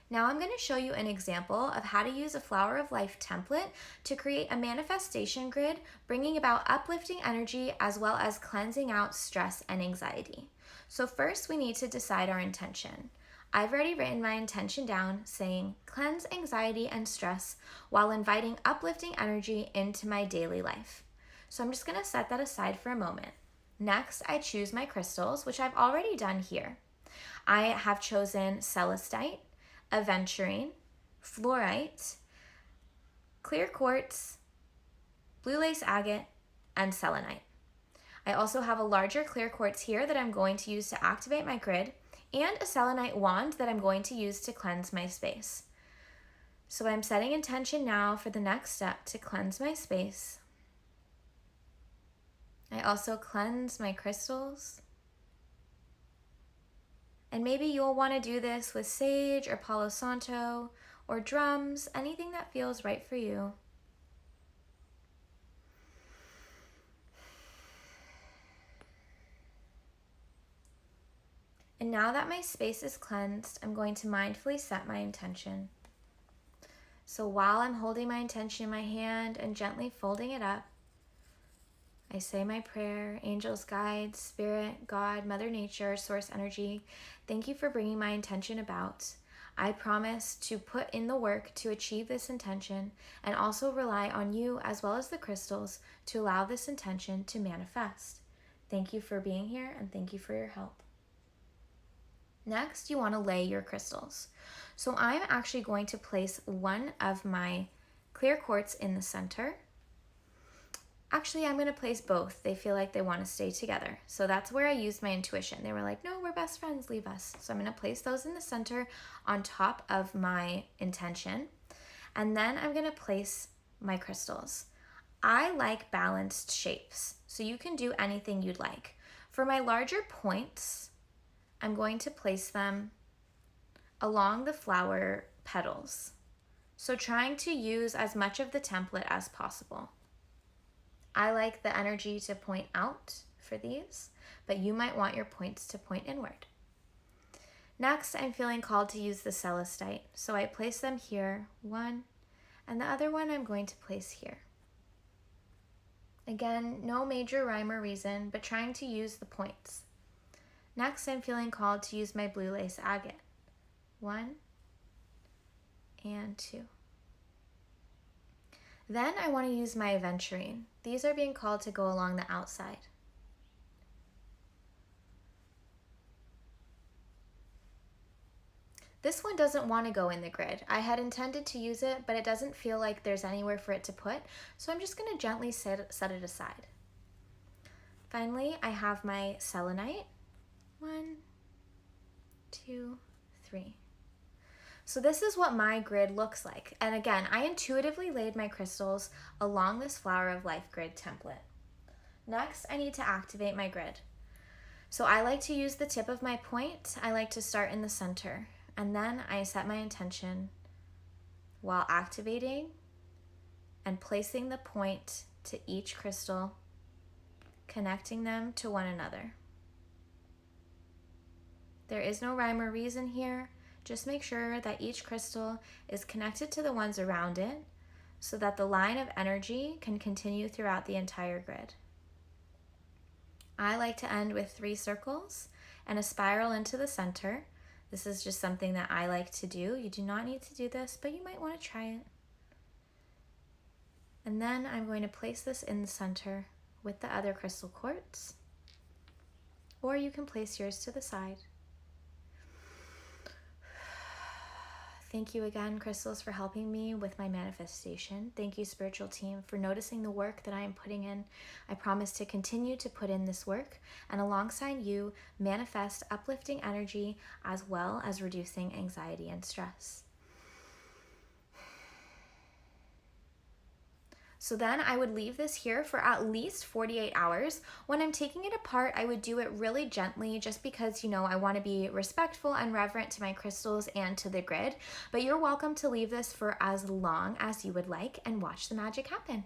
Now I'm going to show you an example of how to use a Flower of Life template to create a manifestation grid, bringing about uplifting energy as well as cleansing out stress and anxiety. So first we need to decide our intention. I've already written my intention down saying cleanse anxiety and stress while inviting uplifting energy into my daily life. So I'm just going to set that aside for a moment. Next, I choose my crystals, which I've already done here. I have chosen celestite, aventurine, fluorite, clear quartz, blue lace agate, and selenite. I also have a larger clear quartz here that I'm going to use to activate my grid, and a selenite wand that I'm going to use to cleanse my space. So I'm setting intention now for the next step to cleanse my space. I also cleanse my crystals. And maybe you'll want to do this with sage or Palo Santo or drums, anything that feels right for you. And now that my space is cleansed, I'm going to mindfully set my intention. So while I'm holding my intention in my hand and gently folding it up, I say my prayer, angels, guides, spirit, God, Mother Nature, source energy, thank you for bringing my intention about. I promise to put in the work to achieve this intention and also rely on you as well as the crystals to allow this intention to manifest. Thank you for being here and thank you for your help. Next, you want to lay your crystals. So I'm actually going to place one of my clear quartz in the center. Actually, I'm going to place both. They feel like they want to stay together. So that's where I used my intuition. They were like, no, we're best friends, leave us. So I'm going to place those in the center on top of my intention. And then I'm going to place my crystals. I like balanced shapes, so you can do anything you'd like. For my larger points, I'm going to place them along the flower petals. So trying to use as much of the template as possible. I like the energy to point out for these, but you might want your points to point inward. Next, I'm feeling called to use the celestite. So I place them here, one, and the other one I'm going to place here. Again, no major rhyme or reason, but trying to use the points. Next, I'm feeling called to use my blue lace agate. One and two. Then I want to use my aventurine. These are being called to go along the outside. This one doesn't want to go in the grid. I had intended to use it, but it doesn't feel like there's anywhere for it to put, so I'm just going to gently set it aside. Finally, I have my selenite. 1, 2, 3. So this is what my grid looks like. And again, I intuitively laid my crystals along this Flower of Life grid template. Next, I need to activate my grid. So I like to use the tip of my point. I like to start in the center. And then I set my intention while activating and placing the point to each crystal, connecting them to one another. There is no rhyme or reason here. Just make sure that each crystal is connected to the ones around it so that the line of energy can continue throughout the entire grid. I like to end with 3 circles and a spiral into the center. This is just something that I like to do. You do not need to do this, but you might want to try it. And then I'm going to place this in the center with the other crystal quartz, or you can place yours to the side. Thank you again, crystals, for helping me with my manifestation. Thank you, spiritual team, for noticing the work that I am putting in. I promise to continue to put in this work and alongside you manifest uplifting energy as well as reducing anxiety and stress. So then I would leave this here for at least 48 hours. When I'm taking it apart, I would do it really gently just because, I want to be respectful and reverent to my crystals and to the grid. But you're welcome to leave this for as long as you would like and watch the magic happen.